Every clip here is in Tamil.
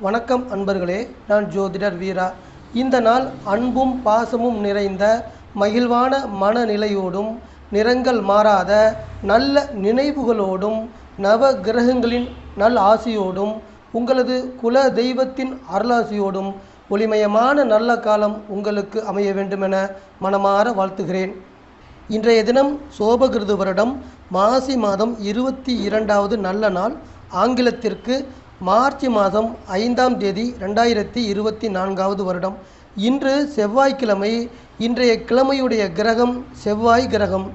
வணக்கம் அன்பர்களே, நான் ஜோதிடர் வீரா. இந்த நாள் அன்பும் பாசமும் நிறைந்த மகிழ்வான மனநிலையோடும் நிறங்கள் மாறாத நல்ல நினைவுகளோடும் நவ கிரகங்களின் நல் ஆசியோடும் உங்களது குல தெய்வத்தின் அருளாசியோடும் ஒளிமயமான நல்ல காலம் உங்களுக்கு அமைய வேண்டுமென மனமாற வாழ்த்துகிறேன். இன்றைய தினம் சோபகிருது வருடம் மாசி மாதம் 22வது நல்ல நாள். ஆங்கிலத்திற்கு மார்ச் மாதம் 5ஆம் தேதி 2024வது வருடம். இன்று செவ்வாய்க்கிழமை. இன்றைய கிழமையுடைய கிரகம் செவ்வாய் கிரகம்.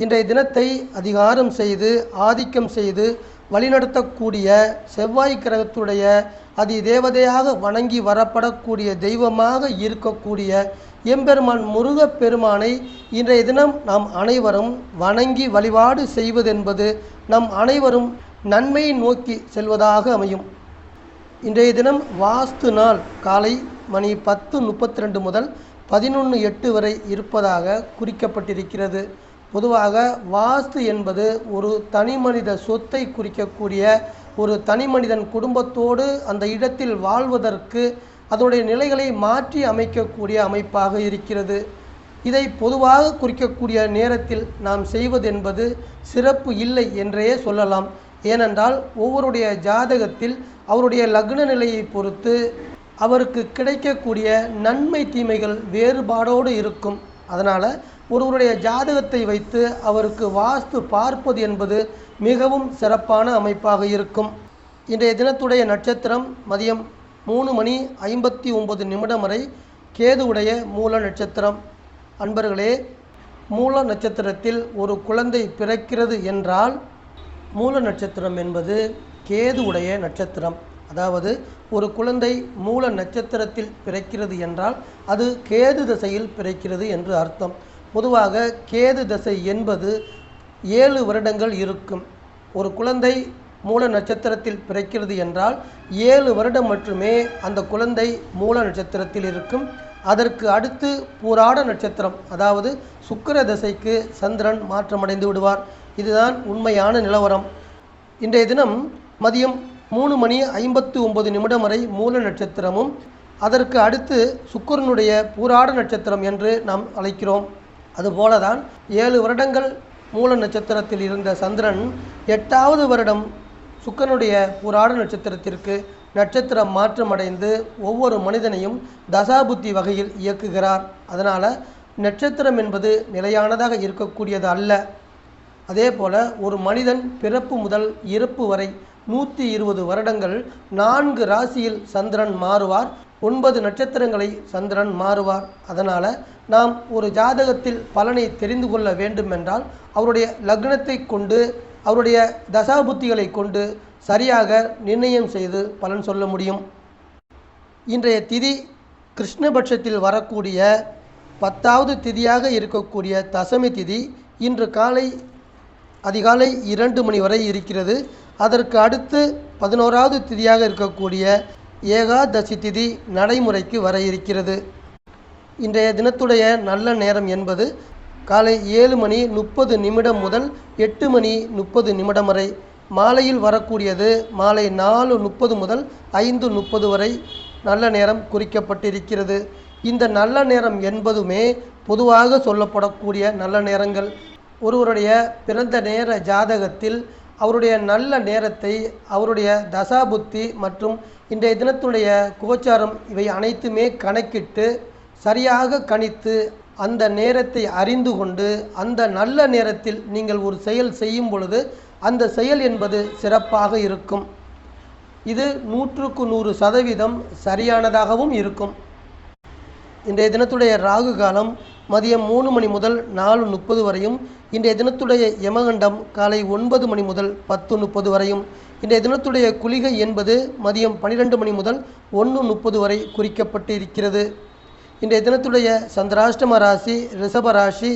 இன்றைய தினத்தை அதிகாரம் செய்து ஆதிக்கம் செய்து வழிநடத்தக்கூடிய செவ்வாய் கிரகத்துடைய அதிதேவதையாக வணங்கி வரப்படக்கூடிய தெய்வமாக இருக்கக்கூடிய எம்பெருமான் முருகப் பெருமானை இன்றைய தினம் நாம் அனைவரும் வணங்கி வழிபாடு செய்வதென்பது நம் அனைவரும் நன்மையை நோக்கி செல்வதாக அமையும். இன்றைய தினம் வாஸ்து நாள் காலை மணி 10:32 முதல் 11:08 வரை இருப்பதாக குறிக்கப்பட்டிருக்கிறது. பொதுவாக வாஸ்து என்பது ஒரு தனி மனித சொத்தை குறிக்கக்கூடிய, ஒரு தனி மனிதன் குடும்பத்தோடு அந்த இடத்தில் வாழ்வதற்கு அதனுடைய நிலைகளை மாற்றி அமைக்கக்கூடிய அமைப்பாக இருக்கிறது. இதை பொதுவாக குறிக்கக்கூடிய நேரத்தில் நாம் செய்வதென்பது சிறப்பு இல்லை என்றே சொல்லலாம். ஏனென்றால் ஒவ்வொருடைய ஜாதகத்தில் அவருடைய லக்ன நிலையை பொறுத்து அவருக்கு கிடைக்கக்கூடிய நன்மை தீமைகள் வேறுபாடோடு இருக்கும். அதனால் ஒருவருடைய ஜாதகத்தை வைத்து அவருக்கு வாஸ்து பார்ப்பது என்பது மிகவும் சிறப்பான அமைப்பாக இருக்கும். இன்றைய தினத்துடைய நட்சத்திரம் மதியம் 3:59 வரை கேதுவுடைய மூல நட்சத்திரம். அன்பர்களே, மூல நட்சத்திரத்தில் ஒரு குழந்தை பிறக்கிறது என்றால் மூல நட்சத்திரம் என்பது கேதுவுடைய நட்சத்திரம். அதாவது ஒரு குழந்தை மூல நட்சத்திரத்தில் பிறக்கிறது என்றால் அது கேது திசையில் பிறக்கிறது என்று அர்த்தம். பொதுவாக கேது திசை என்பது 7 வருடங்கள் இருக்கும். ஒரு குழந்தை மூல நட்சத்திரத்தில் பிறக்கிறது என்றால் 7 வருடம் மட்டுமே அந்த குழந்தை மூல நட்சத்திரத்தில் இருக்கும். அதற்கு அடுத்து பூராட நட்சத்திரம், அதாவது சுக்கிர திசைக்கு சந்திரன் மாற்றமடைந்து விடுவார். இதுதான் உண்மையான நிலவரம். இன்றைய தினம் மதியம் 3:59 வரை மூல நட்சத்திரமும் அதற்கு அடுத்து சுக்கிரனுடைய பூராட நட்சத்திரம் என்று நாம் அழைக்கிறோம். அதுபோலதான் 7 வருடங்கள் மூல நட்சத்திரத்தில் இருந்த சந்திரன் 8வது வருடம் சுக்கிரனுடைய பூராட நட்சத்திரத்திற்கு நட்சத்திரம் மாற்றமடைந்து ஒவ்வொரு மனிதனையும் தசாபுத்தி வகையில் இயக்குகிறார். அதனால் நட்சத்திரம் என்பது நிலையானதாக இருக்கக்கூடியது அல்ல. அதே போல் ஒரு மனிதன் பிறப்பு முதல் இறப்பு வரை 120 வருடங்கள் 4 ராசியில் சந்திரன் மாறுவார். 9 நட்சத்திரங்களை சந்திரன் மாறுவார். அதனால் நாம் ஒரு ஜாதகத்தில் பலனை தெரிந்து கொள்ள வேண்டுமென்றால் அவருடைய லக்னத்தை கொண்டு அவருடைய தசாபுத்திகளை கொண்டு சரியாக நிர்ணயம் செய்து பலன் சொல்ல முடியும். இன்றைய திதி கிருஷ்ணபட்சத்தில் வரக்கூடிய 10வது திதியாக இருக்கக்கூடிய தசமி திதி இன்று அதிகாலை 2 மணி வரை இருக்கிறது. அதற்கு அடுத்து 11வது திதியாக இருக்கக்கூடிய ஏகாதசி திதி நடைமுறைக்கு வர இருக்கிறது. இன்றைய தினத்துடைய நல்ல நேரம் என்பது காலை 7:30 முதல் 8:30 வரை. மாலையில் வரக்கூடியது மாலை 4:30 முதல் 5:30 வரை நல்ல நேரம் குறிக்கப்பட்டிருக்கிறது. இந்த நல்ல நேரம் என்பதுமே பொதுவாக சொல்லப்படக்கூடிய நல்ல நேரங்கள். ஒருவருடைய பிறந்த நேர ஜாதகத்தில் அவருடைய நல்ல நேரத்தை அவருடைய தசாபுத்தி மற்றும் இன்றைய தினத்துடைய கோச்சாரம் இவை அனைத்துமே கணக்கிட்டு சரியாக கணித்து அந்த நேரத்தை அறிந்து கொண்டு அந்த நல்ல நேரத்தில் நீங்கள் ஒரு செயல் செய்யும் பொழுது அந்த செயல் என்பது சிறப்பாக இருக்கும். இது 100% சரியானதாகவும் இருக்கும். இன்றைய தினத்துடைய ராகு காலம் மதியம் 3 மணி முதல் 4:30 வரையும். இன்றைய தினத்துடைய யமகண்டம் காலை 9 மணி முதல் 10:30 வரையும். இன்றைய தினத்துடைய குளிகை என்பது மதியம் 12 மணி முதல் 1:30 வரை குறிக்கப்பட்டு இருக்கிறது. இன்றைய தினத்துடைய சந்திராஷ்டம ராசி ரிஷப ராசி.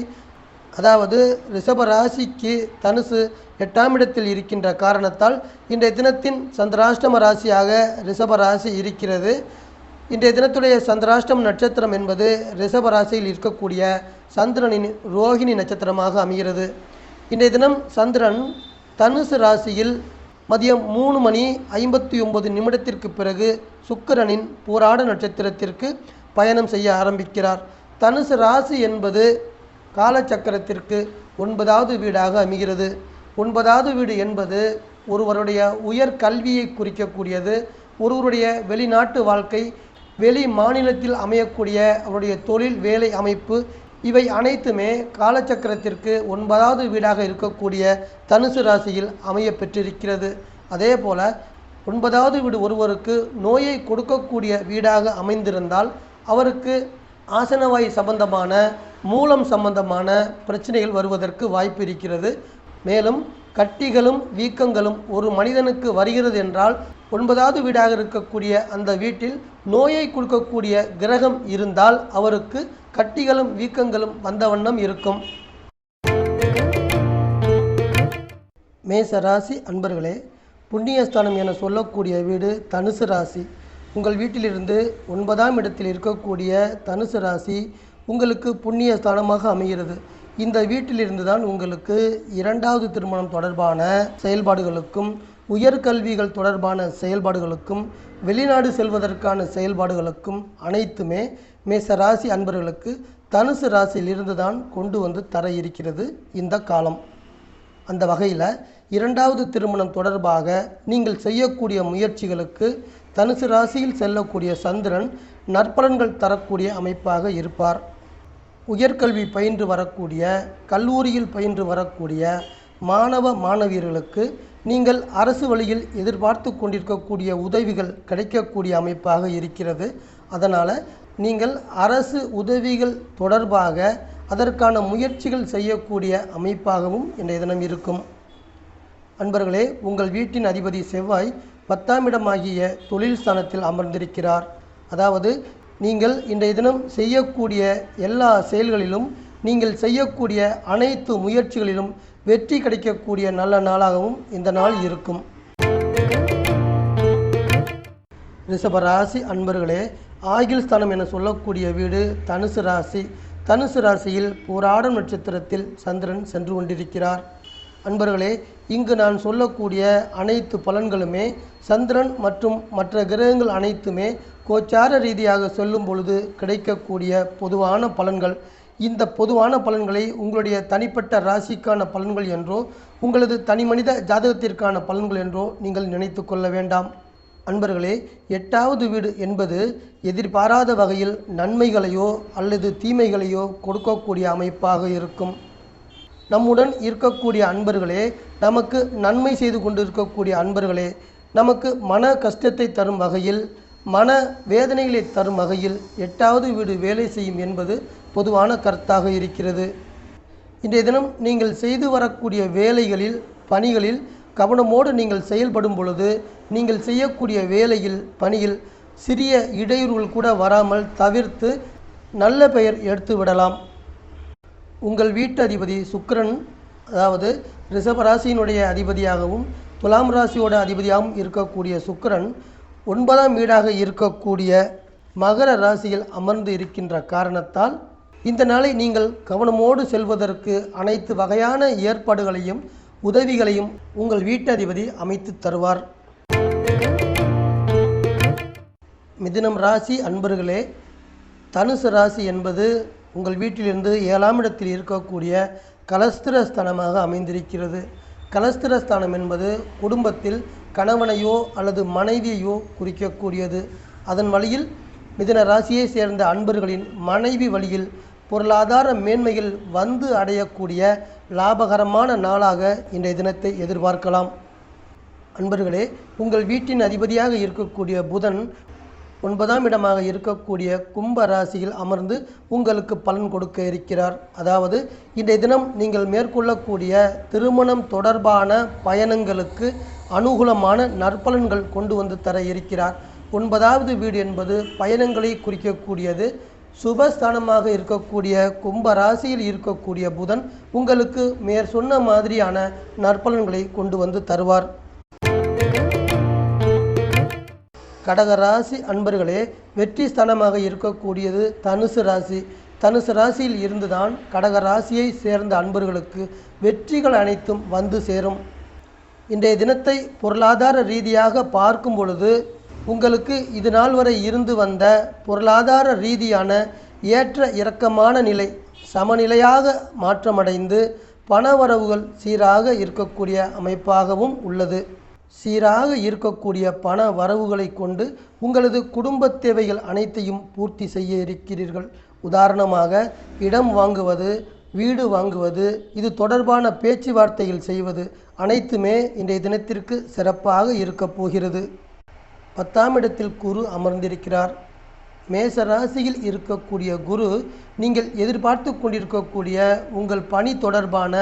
அதாவது ரிஷப ராசிக்கு தனுசு 8ஆம் இடத்தில் இருக்கின்ற காரணத்தால் இன்றைய தினத்தின் சந்திராஷ்டம ராசியாக ரிஷப ராசி இருக்கிறது. இன்றைய தினத்துடைய சந்திராஷ்டம நட்சத்திரம் என்பது ரிஷப ராசியில் இருக்கக்கூடிய சந்திரனின் ரோகிணி நட்சத்திரமாக அமைகிறது. இன்றைய தினம் சந்திரன் தனுசு ராசியில் மதியம் 3:59 பிறகு சுக்கிரனின் பூராட நட்சத்திரத்திற்கு பயணம் செய்ய ஆரம்பிக்கிறார். தனுசு ராசி என்பது காலச்சக்கரத்திற்கு 9வது வீடாக அமைகிறது. 9வது வீடு என்பது ஒருவருடைய உயர் கல்வியை குறிக்கக்கூடியது. ஒருவருடைய வெளிநாட்டு வாழ்க்கை, வெளி மாநிலத்தில் அமையக்கூடிய அவருடைய தொழில், வேலை அமைப்பு, இவை அனைத்துமே காலச்சக்கரத்திற்கு 9வது வீடாக இருக்கக்கூடிய தனுசு ராசியில் அமைய பெற்றிருக்கிறது. அதே போல் 9வது வீடு ஒருவருக்கு நோயை கொடுக்கக்கூடிய வீடாக அமைந்திருந்தால் அவருக்கு ஆசனவாயு சம்பந்தமான, மூலம் சம்பந்தமான பிரச்சனைகள் வருவதற்கு வாய்ப்பு இருக்கிறது. மேலும் கட்டிகளும் வீக்கங்களும் ஒரு மனிதனுக்கு வருகிறது என்றால் 9வது வீடாக இருக்கக்கூடிய அந்த வீட்டில் நோயை கொடுக்கக்கூடிய கிரகம் இருந்தால் அவருக்கு கட்டிகளும் வீக்கங்களும் வந்த வண்ணம் இருக்கும். மேச ராசி அன்பர்களே, புண்ணியஸ்தானம் என சொல்லக்கூடிய வீடு தனுசு ராசி. உங்கள் வீட்டிலிருந்து 9ஆம் இடத்தில் இருக்கக்கூடிய தனுசு ராசி உங்களுக்கு புண்ணிய ஸ்தானமாக அமைகிறது. இந்த வீட்டிலிருந்து தான் உங்களுக்கு 2வது திருமணம் தொடர்பான செயல்பாடுகளுக்கும், உயர்கல்விகள் தொடர்பான செயல்பாடுகளுக்கும், வெளிநாடு செல்வதற்கான செயல்பாடுகளுக்கும் அனைத்துமே மேச ராசி அன்பர்களுக்கு தனுசு ராசியிலிருந்து தான் கொண்டு வந்து தர இருக்கிறது இந்த காலம். அந்த வகையில் 2வது திருமணம் தொடர்பாக நீங்கள் செய்யக்கூடிய முயற்சிகளுக்கு தனுசு ராசியில் செல்லக்கூடிய சந்திரன் நற்பலன்கள் தரக்கூடிய அமைப்பாக இருப்பார். உயர்கல்வி பயின்று வரக்கூடிய, கல்லூரியில் பயின்று வரக்கூடிய மாணவ மாணவியர்களுக்கு நீங்கள் அரசு வழியில் எதிர்பார்த்து கொண்டிருக்கக்கூடிய உதவிகள் கிடைக்கக்கூடிய அமைப்பாக இருக்கிறது. அதனால் நீங்கள் அரசு உதவிகள் தொடர்பாக அதற்கான முயற்சிகள் செய்யக்கூடிய அமைப்பாகவும் இன்றைய தினம் இருக்கும். அன்பர்களே, உங்கள் வீட்டின் அதிபதி செவ்வாய் 10ஆம் இடமாகிய தொழில் ஸ்தானத்தில் அமர்ந்திருக்கிறார். அதாவது நீங்கள் இன்றைய தினம் செய்யக்கூடிய எல்லா செயல்களிலும், நீங்கள் செய்யக்கூடிய அனைத்து முயற்சிகளிலும் வெற்றி கிடைக்கக்கூடிய நல்ல நாளாகவும் இந்த நாள் இருக்கும். ரிஷப ராசி அன்பர்களே, ஆகில் ஸ்தானம் என சொல்லக்கூடிய வீடு தனுசு ராசி. தனுசு ராசியில் பூராடம் நட்சத்திரத்தில் சந்திரன் சென்று கொண்டிருக்கிறார். அன்பர்களே, இங்கு நான் சொல்லக்கூடிய அனைத்து பலன்களுமே சந்திரன் மற்றும் மற்ற கிரகங்கள் அனைத்துமே கோச்சார ரீதியாக சொல்லும் பொழுது கிடைக்கக்கூடிய பொதுவான பலன்கள். இந்த பொதுவான பலன்களை உங்களுடைய தனிப்பட்ட ராசிக்கான பலன்கள் என்றோ, உங்களது தனி மனித ஜாதகத்திற்கான பலன்கள் என்றோ நீங்கள் நினைத்து கொள்ள வேண்டாம். அன்பர்களே, 8வது வீடு என்பது எதிர்பாராத வகையில் நன்மைகளையோ அல்லது தீமைகளையோ கொடுக்கக்கூடிய அமைப்பாக இருக்கும். நம்முடன் இருக்கக்கூடிய அன்பர்களே, நமக்கு நன்மை செய்து கொண்டு இருக்கக்கூடிய அன்பர்களே, நமக்கு மன கஷ்டத்தை தரும் வகையில், மன வேதனைகளை தரும் வகையில் 8வது வீடு வேலை செய்யும் என்பது பொதுவான கருத்தாக இருக்கிறது. இன்றைய தினம் நீங்கள் செய்து வரக்கூடிய வேலைகளில், பணிகளில் கவனமோடு நீங்கள் செயல்படும் பொழுது நீங்கள் செய்யக்கூடிய வேலையில், பணியில் சிறிய இடையூறுகள் கூட வராமல் தவிர்த்து நல்ல பெயர் எடுத்து விடலாம். உங்கள் வீட்டு அதிபதி சுக்கிரன், அதாவது ரிஷபராசியினுடைய அதிபதியாகவும் துலாம் ராசியோட அதிபதியாகவும் இருக்கக்கூடிய சுக்கிரன் 9ஆம் வீடாக இருக்கக்கூடிய மகர ராசியில் அமர்ந்து இருக்கின்ற காரணத்தால் இந்த நாளை நீங்கள் கவனமோடு செல்வதற்கு அனைத்து வகையான ஏற்பாடுகளையும் உதவிகளையும் உங்கள் வீட்டு அதிபதி அமைத்து தருவார். மிதுனம் ராசி அன்பர்களே, தனுசு ராசி என்பது உங்கள் வீட்டிலிருந்து 7ஆம் இடத்தில் இருக்கக்கூடிய கலஸ்திரஸ்தானமாக அமைந்திருக்கிறது. கலஸ்திரஸ்தானம் என்பது குடும்பத்தில் கணவனையோ அல்லது மனைவியையோ குறிக்கக்கூடியது. அதன் வழியில் மிதுன ராசியை சேர்ந்த அன்பர்களின் மனைவி வழியில் பொருளாதார மேன்மைகள் வந்து அடையக்கூடிய லாபகரமான நாளாக இன்றைய தினத்தை எதிர்பார்க்கலாம். அன்பர்களே, உங்கள் வீட்டின் அதிபதியாக இருக்கக்கூடிய புதன் 9ஆம் இடமாக இருக்கக்கூடிய கும்ப ராசியில் அமர்ந்து உங்களுக்கு பலன் கொடுக்க இருக்கிறார். அதாவது இன்றைய தினம் நீங்கள் மேற்கொள்ளக்கூடிய திருமணம் தொடர்பான பயணங்களுக்கு அனுகூலமான நற்பலன்கள் கொண்டு வந்து தர இருக்கிறார். 9வது வீடு என்பது பயணங்களை குறிக்கக்கூடியது. சுபஸ்தானமாக இருக்கக்கூடிய கும்ப ராசியில் இருக்கக்கூடிய புதன் உங்களுக்கு மேற் சொன்ன மாதிரியான நற்பலன்களை கொண்டு வந்து தருவார். கடகராசி அன்பர்களே, வெற்றி ஸ்தானமாக இருக்கக்கூடியது தனுசு ராசி. தனுசு ராசியில் இருந்துதான் கடக ராசியை சேர்ந்த அன்பர்களுக்கு வெற்றிகள் அனைத்தும் வந்து சேரும். இன்றைய தினத்தை பொருளாதார ரீதியாக பார்க்கும் பொழுது உங்களுக்கு இது நாள் வரை இருந்து வந்த பொருளாதார ரீதியான ஏற்ற இறக்கமான நிலை சமநிலையாக மாற்றமடைந்து பணவரவுகள் சீராக இருக்கக்கூடிய அமைப்பாகவும் உள்ளது. சீராக இருக்கக்கூடிய பண வரவுகளை கொண்டு உங்களது குடும்ப தேவைகள் அனைத்தையும் பூர்த்தி செய்ய இருக்கிறீர்கள். உதாரணமாக இடம் வாங்குவது, வீடு வாங்குவது, இது தொடர்பான பேச்சுவார்த்தைகள் செய்வது அனைத்துமே இன்றைய தினத்திற்கு சிறப்பாக இருக்க போகிறது. 10ஆம் இடத்தில் குரு அமர்ந்திருக்கிறார். மேச ராசியில் இருக்கக்கூடிய குரு நீங்கள் எதிர்பார்த்து கொண்டிருக்கக்கூடிய உங்கள் பணி தொடர்பான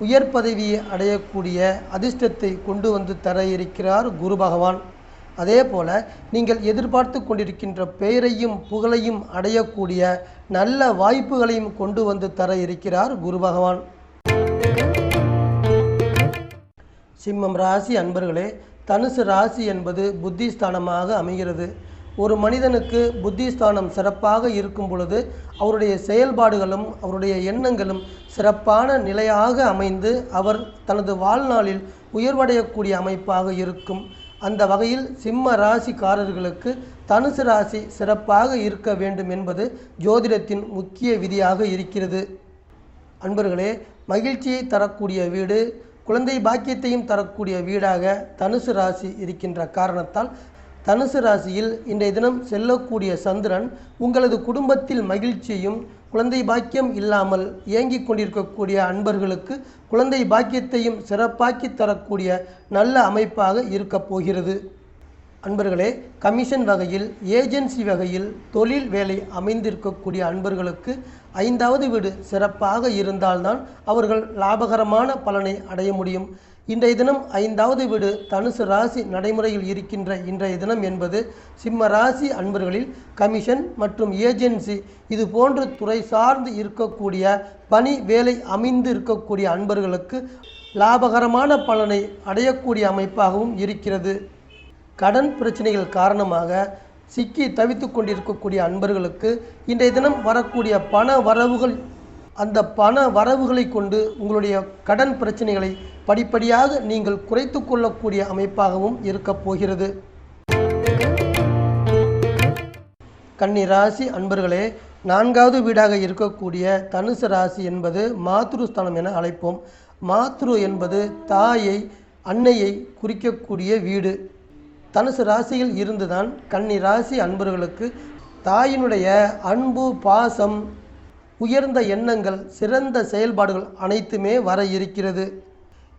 உயர் பதவியை அடையக்கூடிய அதிர்ஷ்டத்தை கொண்டு வந்து தர இருக்கிறார் குரு பகவான். அதே போல நீங்கள் எதிர்பார்த்து கொண்டிருக்கின்ற பெயரையும் புகழையும் அடையக்கூடிய நல்ல வாய்ப்புகளையும் கொண்டு வந்து தர இருக்கிறார் குரு பகவான். சிம்மம் ராசி அன்பர்களே, தனுசு ராசி என்பது புத்திஸ்தானமாக அமைகிறது. ஒரு மனிதனுக்கு புத்திஸ்தானம் சிறப்பாக இருக்கும் பொழுது அவருடைய செயல்பாடுகளும் அவருடைய எண்ணங்களும் சிறப்பான நிலையாக அமைந்து அவர் தனது வாழ்நாளில் உயர்வடையக்கூடிய அமைப்பாக இருக்கும். அந்த வகையில் சிம்ம ராசிக்காரர்களுக்கு தனுசு ராசி சிறப்பாக இருக்க வேண்டும் என்பது ஜோதிடத்தின் முக்கிய விதியாக இருக்கிறது. அன்பர்களே, மகிழ்ச்சியை தரக்கூடிய வீடு, குழந்தை பாக்கியத்தையும் தரக்கூடிய வீடாக தனுசு ராசி இருக்கின்ற காரணத்தால் தனுசு ராசியில் இன்றைய தினம் செல்லக்கூடிய சந்திரன் உங்களது குடும்பத்தில் மகிழ்ச்சியும் குழந்தை பாக்கியம் இல்லாமல் இயங்கிக் கொண்டிருக்கக்கூடிய அன்பர்களுக்கு குழந்தை பாக்கியத்தையும் சிறப்பாக்கி தரக்கூடிய நல்ல அமைப்பாக இருக்கப் போகிறது. அன்பர்களே, கமிஷன் வகையில், ஏஜென்சி வகையில், தொழில் வேலை அமைந்திருக்கக்கூடிய அன்பர்களுக்கு 5வது வீடு சிறப்பாக இருந்தால்தான் அவர்கள் லாபகரமான பலனை அடைய முடியும். இன்றைய தினம் 5வது வீடு தனுசு ராசி நடைமுறையில் இருக்கின்ற இன்றைய தினம் என்பது சிம்ம ராசி அன்பர்களில் கமிஷன் மற்றும் ஏஜென்சி இது போன்ற துறை சார்ந்து இருக்கக்கூடிய பணி வேலை அமைந்து இருக்கக்கூடிய அன்பர்களுக்கு லாபகரமான பலனை அடையக்கூடிய அமைப்பாகவும் இருக்கிறது. கடன் பிரச்சனைகள் காரணமாக சிக்கி தவித்து கொண்டிருக்கக்கூடிய அன்பர்களுக்கு இன்றைய தினம் வரக்கூடிய பண வரவுகள், அந்த பண வரவுகளை கொண்டு உங்களுடைய கடன் பிரச்சனைகளை படிப்படியாக நீங்கள் குறைத்து கொள்ளக்கூடிய அமைப்பாகவும் இருக்கப் போகிறது. கன்னி ராசி அன்பர்களே, 4வது வீடாக இருக்கக்கூடிய தனுசு ராசி என்பது மாத்ருஸ்தானம் என அழைப்போம். மாத்ரு என்பது தாயை, அன்னையை குறிக்கக்கூடிய வீடு. தனுசு ராசியில் இருந்துதான் கன்னி ராசி அன்பர்களுக்கு தாயினுடைய அன்பு, பாசம், உயர்ந்த எண்ணங்கள், சிறந்த செயல்பாடுகள் அனைத்துமே வர இருக்கிறது.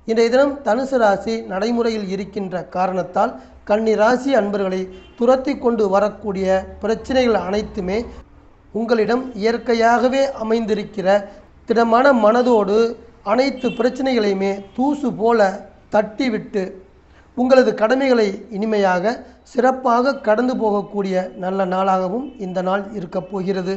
இன்றைய தினம் தனுசு ராசி நடைமுறையில் இருக்கின்ற காரணத்தால் கன்னி ராசி அன்பர்களை துரத்தி கொண்டு வரக்கூடிய பிரச்சனைகள் அனைத்துமே உங்களிடம் இயற்கையாகவே அமைந்திருக்கிற திடமான மனதோடு அனைத்து பிரச்சனைகளையுமே தூசு போல தட்டிவிட்டு உங்களது கடமைகளை இனிமையாக சிறப்பாக கடந்து போகக்கூடிய நல்ல நாளாகவும் இந்த நாள் இருக்கப் போகிறது.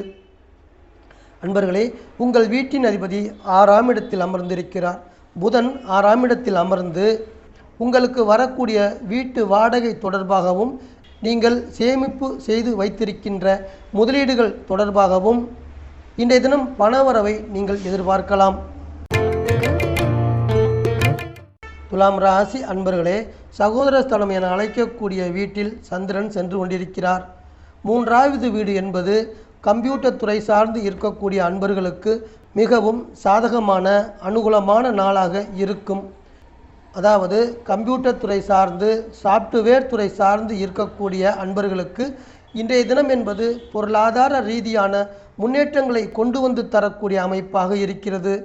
அன்பர்களே, உங்கள் வீட்டின் அதிபதி 6ஆம் இடத்தில் அமர்ந்திருக்கிறார். புதன் 6ஆம் இடத்தில் அமர்ந்து உங்களுக்கு வரக்கூடிய வீட்டு வாடகை தொடர்பாகவும் நீங்கள் சேமிப்பு செய்து வைத்திருக்கின்ற முதலீடுகள் தொடர்பாகவும் இன்றைய தினம் பணவரவை நீங்கள் எதிர்பார்க்கலாம். துலாம் ராசி அன்பர்களே, சகோதரஸ்தானம் என அழைக்கக்கூடிய வீட்டில் சந்திரன் சென்று கொண்டிருக்கிறார். 3வது வீடு என்பது கம்ப்யூட்டர் துறை சார்ந்து இருக்கக்கூடிய அன்பர்களுக்கு மிகவும் சாதகமான அனுகூலமான நாளாக இருக்கும். அதாவது கம்ப்யூட்டர் துறை சார்ந்து, சாஃப்ட்வேர் துறை சார்ந்து இருக்கக்கூடிய அன்பர்களுக்கு இன்றைய தினம் என்பது பொருளாதார ரீதியான முன்னேற்றங்களை கொண்டு வந்து தரக்கூடிய அமைப்பாக இருக்கிறது.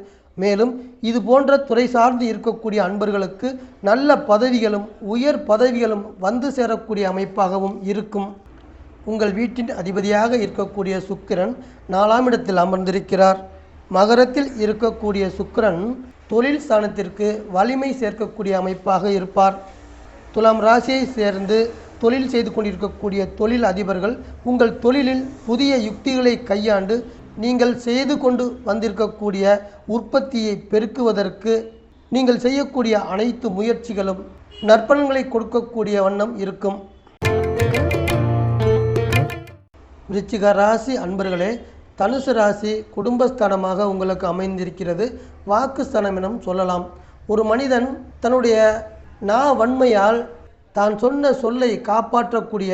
மேலும் இது போன்ற துறை சார்ந்து இருக்கக்கூடிய அன்பர்களுக்கு நல்ல பதவிகளும் உயர் பதவிகளும் வந்து சேரக்கூடிய அமைப்பாகவும் இருக்கும். உங்கள் வீட்டின் அதிபதியாக இருக்கக்கூடிய சுக்கிரன் 4ஆம் இடத்தில் அமர்ந்திருக்கிறார். மகரத்தில் இருக்கக்கூடிய சுக்கிரன் தொழில் ஸ்தானத்திற்கு வலிமை சேர்க்கக்கூடிய அமைப்பாக இருப்பார். துலாம் ராசியை சேர்ந்து தொழில் செய்து கொண்டிருக்கக்கூடிய தொழில் அதிபர்கள் உங்கள் தொழிலில் புதிய யுக்திகளை கையாண்டு நீங்கள் செய்து கொண்டு வந்திருக்கக்கூடிய உற்பத்தியை பெருக்குவதற்கு நீங்கள் செய்யக்கூடிய அனைத்து முயற்சிகளும் நற்பலன்களை கொடுக்கக்கூடிய வண்ணம் இருக்கும். விருச்சிக ராசி அன்பர்களே, தனுசு ராசி குடும்பஸ்தானமாக உங்களுக்கு அமைந்திருக்கிறது. வாக்குஸ்தானம் எனும் சொல்லலாம். ஒரு மனிதன் தன்னுடைய வன்மையால் தான் சொன்ன சொல்லை காப்பாற்றக்கூடிய,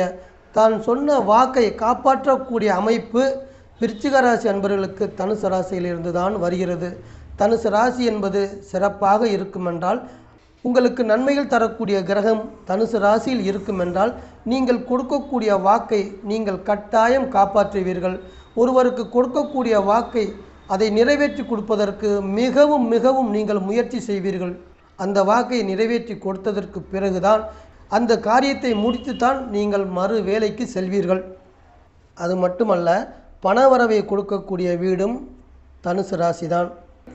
தான் சொன்ன வாக்கை காப்பாற்றக்கூடிய அமைப்பு விருச்சிக ராசி அன்பர்களுக்கு தனுசு ராசியிலிருந்து தான் வருகிறது. தனுசு ராசி என்பது சிறப்பாக இருக்குமென்றால், உங்களுக்கு நன்மைகள் தரக்கூடிய கிரகம் தனுசு ராசியில் இருக்குமென்றால், நீங்கள் கொடுக்கக்கூடிய வாக்கை நீங்கள் கட்டாயம் காப்பாற்றுவீர்கள். ஒருவருக்கு கொடுக்கக்கூடிய வாக்கை அதை நிறைவேற்றி கொடுப்பதற்கு மிகவும் மிகவும் நீங்கள் முயற்சி செய்வீர்கள். அந்த வாக்கை நிறைவேற்றி கொடுத்ததற்கு பிறகுதான் அந்த காரியத்தை முடித்துத்தான் நீங்கள் மறு வேலைக்கு செல்வீர்கள். அது மட்டுமல்ல, பணவரவை கொடுக்கக்கூடிய வீடும் தனுசு ராசி தான்.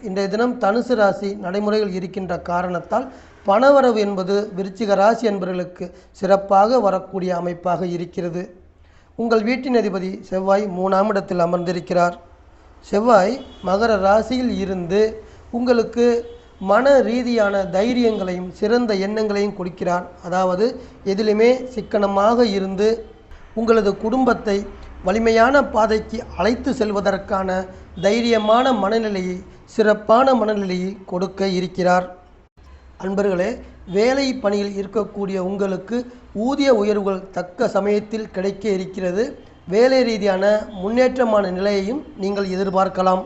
இன்றைய தினம் தனுசு ராசி நடைமுறைகள் இருக்கின்ற காரணத்தால் பணவரவு என்பது விருச்சிக ராசி என்பவர்களுக்கு சிறப்பாக வரக்கூடிய அமைப்பாக இருக்கிறது. உங்கள் வீட்டின் அதிபதி செவ்வாய் 3ஆம் இடத்தில் அமர்ந்திருக்கிறார். செவ்வாய் மகர ராசியில் இருந்து உங்களுக்கு மன ரீதியான தைரியங்களையும் சிறந்த எண்ணங்களையும் கொடுக்கிறார். அதாவது எதிலுமே சிக்கனமாக இருந்து உங்களது குடும்பத்தை வலிமையான பாதைக்கு அழைத்து செல்வதற்கான தைரியமான மனநிலையை, சிறப்பான மனநிலையை கொடுக்க இருக்கிறார். அன்பர்களே, வேலை பணியில் இருக்கக்கூடிய உங்களுக்கு ஊதிய உயர்வுகள் தக்க சமயத்தில் கிடைக்க இருக்கிறது. வேலை ரீதியான முன்னேற்றமான நிலையையும் நீங்கள் எதிர்பார்க்கலாம்.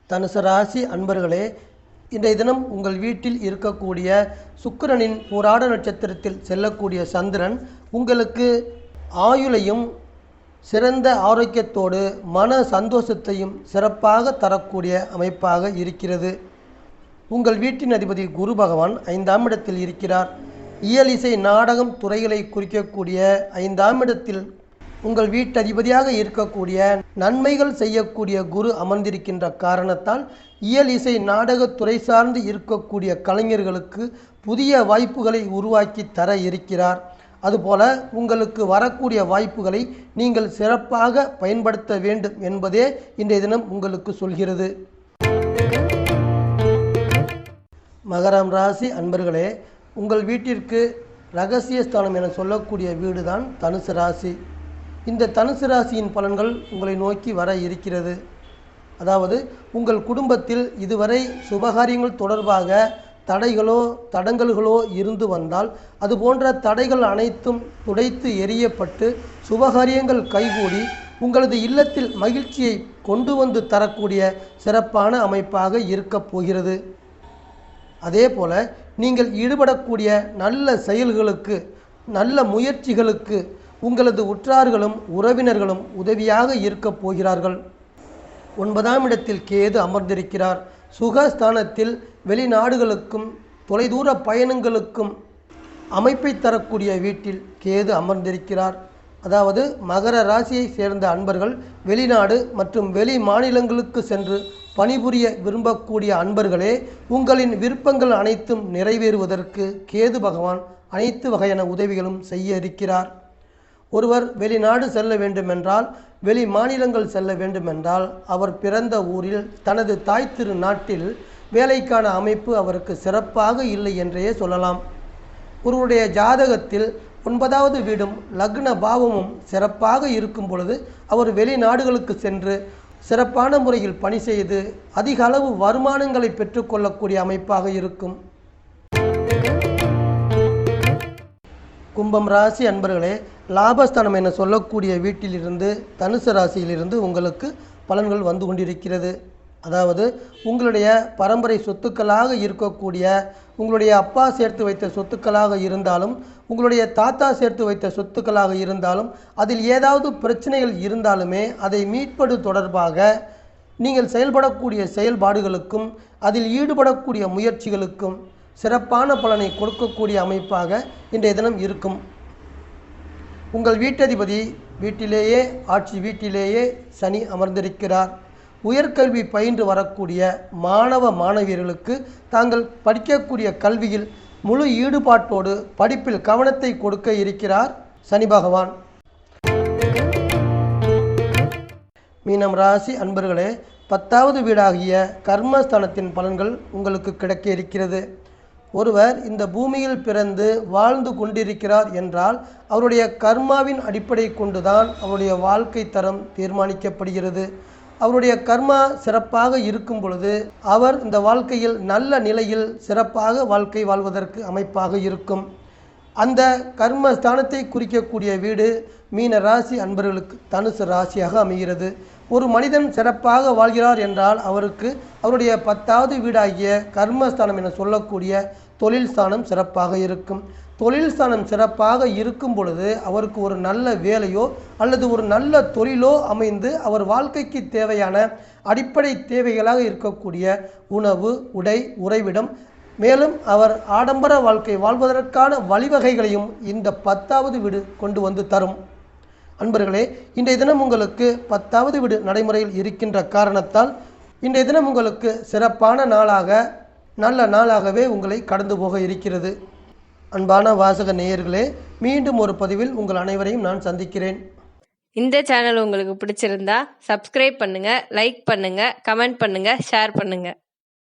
தனுசு ராசி அன்பர்களே, இன்றைய தினம் உங்கள் வீட்டில் இருக்கக்கூடிய சுக்கிரனின் பூராட நட்சத்திரத்தில் செல்லக்கூடிய சந்திரன் உங்களுக்கு ஆயுளையும் சிறந்த ஆரோக்கியத்தோடு மன சந்தோஷத்தையும் சிறப்பாக தரக்கூடிய அமைப்பாக இருக்கிறது. உங்கள் வீட்டின் அதிபதி குரு பகவான் 5ஆம் இடத்தில் இருக்கிறார். இயல் இசை நாடகம் துறைகளை குறிக்கக்கூடிய 5ஆம் இடத்தில் உங்கள் வீட்டதிபதியாக இருக்கக்கூடிய நன்மைகள் செய்யக்கூடிய குரு அமர்ந்திருக்கின்ற காரணத்தால் இயல் இசை நாடகத்துறை சார்ந்து இருக்கக்கூடிய கலைஞர்களுக்கு புதிய வாய்ப்புகளை உருவாக்கி தர இருக்கிறார். அதுபோல உங்களுக்கு வரக்கூடிய வாய்ப்புகளை நீங்கள் சிறப்பாக பயன்படுத்த வேண்டும் என்பதே இன்றைய தினம் உங்களுக்கு சொல்கிறது. மகரம் ராசி அன்பர்களே, உங்கள் வீட்டிற்கு ரகசிய ஸ்தானம் என சொல்லக்கூடிய வீடு தான் தனுசு ராசி. இந்த தனுசு ராசியின் பலன்கள் உங்களை நோக்கி வர இருக்கிறது. அதாவது உங்கள் குடும்பத்தில் இதுவரை சுபகாரியங்கள் தொடர்பாக தடைகளோ தடங்கல்களோ இருந்து வந்தால் அது போன்ற தடைகள் அனைத்தும் துடைத்து எறியப்பட்டு சுபகாரியங்கள் கைகூடி உங்களது இல்லத்தில் மகிழ்ச்சியை கொண்டு வந்து தரக்கூடிய சிறப்பான அமைப்பாக இருக்கப் போகிறது. அதே போல நீங்கள் ஈடுபடக்கூடிய நல்ல செயல்களுக்கு, நல்ல முயற்சிகளுக்கு உங்களது உற்றார்களும் உறவினர்களும் உதவியாக இருக்கப் போகிறார்கள். 9ஆம் இடத்தில் கேது அமர்ந்திருக்கிறார். சுகஸ்தானத்தில் வெளிநாடுகளுக்கும் தொலைதூர பயணங்களுக்கும் அமைப்பை தரக்கூடிய வீட்டில் கேது அமர்ந்திருக்கிறார். அதாவது மகர ராசியை சேர்ந்த அன்பர்கள் வெளிநாடு மற்றும் வெளி மாநிலங்களுக்கு சென்று பணிபுரிய விரும்பக்கூடிய அன்பர்களே, உங்களின் விருப்பங்கள் அனைத்தும் நிறைவேறுவதற்கு கேது பகவான் அனைத்து வகையான உதவிகளும் செய்ய இருக்கிறார். ஒருவர் வெளிநாடு செல்ல வேண்டுமென்றால், வெளி மாநிலங்கள் செல்ல வேண்டுமென்றால் அவர் பிறந்த ஊரில் தனது தாய் திரு நாட்டில் வேலைக்கான அமைப்பு அவருக்கு சிறப்பாக இல்லை என்றே சொல்லலாம். ஒருவருடைய ஜாதகத்தில் 9வது வீடும் லக்ன பாவமும் சிறப்பாக இருக்கும் பொழுது அவர் வெளிநாடுகளுக்கு சென்று சிறப்பான முறையில் பணி செய்து அதிக அளவு வருமானங்களை பெற்றுக்கொள்ளக்கூடிய அமைப்பாக இருக்கும். கும்பம் ராசி அன்பர்களே, லாபஸ்தானம் என சொல்லக்கூடிய வீட்டிலிருந்து தனுசு ராசியிலிருந்து உங்களுக்கு பலன்கள் வந்து கொண்டிருக்கிறது. அதாவது உங்களுடைய பரம்பரை சொத்துக்களாக இருக்கக்கூடிய, உங்களுடைய அப்பா சேர்த்து வைத்த சொத்துக்களாக இருந்தாலும், உங்களுடைய தாத்தா சேர்த்து வைத்த சொத்துக்களாக இருந்தாலும், அதில் ஏதாவது பிரச்சனைகள் இருந்தாலுமே அதை மீட்பது தொடர்பாக நீங்கள் செயல்படக்கூடிய செயல்பாடுகளுக்கும் அதில் ஈடுபடக்கூடிய முயற்சிகளுக்கும் சிறப்பான பலனை கொடுக்கக்கூடிய அமைப்பாக இன்றைய தினம் இருக்கும். உங்கள் வீட்டதிபதி வீட்டிலேயே ஆட்சி வீட்டிலேயே சனி அமர்ந்திருக்கிறார். உயர்கல்வி பயின்று வரக்கூடிய மாணவ மாணவியர்களுக்கு தாங்கள் படிக்கக்கூடிய கல்வியில் முழு ஈடுபாட்டோடு படிப்பில் கவனத்தை கொடுக்க இருக்கிறார் சனி பகவான். மீனம் ராசி அன்பர்களே, 10வது வீடாகிய கர்மஸ்தானத்தின் பலன்கள் உங்களுக்கு கிடைக்க இருக்கிறது. ஒருவர் இந்த பூமியில் பிறந்து வாழ்ந்து கொண்டிருக்கிறார் என்றால் அவருடைய கர்மாவின் அடிப்படை கொண்டுதான் அவருடைய வாழ்க்கை தரம் தீர்மானிக்கப்படுகிறது. அவருடைய கர்மா சிறப்பாக இருக்கும் பொழுது அவர் இந்த வாழ்க்கையில் நல்ல நிலையில் சிறப்பாக வாழ்க்கை வாழ்வதற்கு அமைப்பாக இருக்கும். அந்த கர்ம ஸ்தானத்தை குறிக்கக்கூடிய வீடு மீன ராசி அன்பர்களுக்கு தனுசு ராசியாக அமைகிறது. ஒரு மனிதன் சிறப்பாக வாழ்கிறார் என்றால் அவருக்கு அவருடைய 10வது வீடாகிய கர்மஸ்தானம் என சொல்லக்கூடிய தொழில் ஸ்தானம் சிறப்பாக இருக்கும். தொழில் ஸ்தானம் சிறப்பாக இருக்கும் பொழுது அவருக்கு ஒரு நல்ல வேலையோ அல்லது ஒரு நல்ல தொழிலோ அமைந்து அவர் வாழ்க்கைக்கு தேவையான அடிப்படை தேவைகளாக இருக்கக்கூடிய உணவு, உடை, உறைவிடம், மேலும் அவர் ஆடம்பர வாழ்க்கை வாழ்வதற்கான வழிவகைகளையும் இந்த 10வது வீடு கொண்டு வந்து தரும். அன்பர்களே, இன்றைய தினம் உங்களுக்கு 10வது வீடு நடைமுறையில் இருக்கின்ற காரணத்தால் இன்றைய தினம் உங்களுக்கு சிறப்பான நாளாக, நல்ல நாளாகவே உங்களை கடந்து போக இருக்கிறது. அன்பான வாசக நேயர்களே, மீண்டும் ஒரு பதிவில் உங்கள் அனைவரையும் நான் சந்திக்கிறேன். இந்த சேனல் உங்களுக்கு பிடிச்சிருந்தா சப்ஸ்கிரைப் பண்ணுங்க, லைக் பண்ணுங்க, கமெண்ட் பண்ணுங்க, ஷேர் பண்ணுங்க.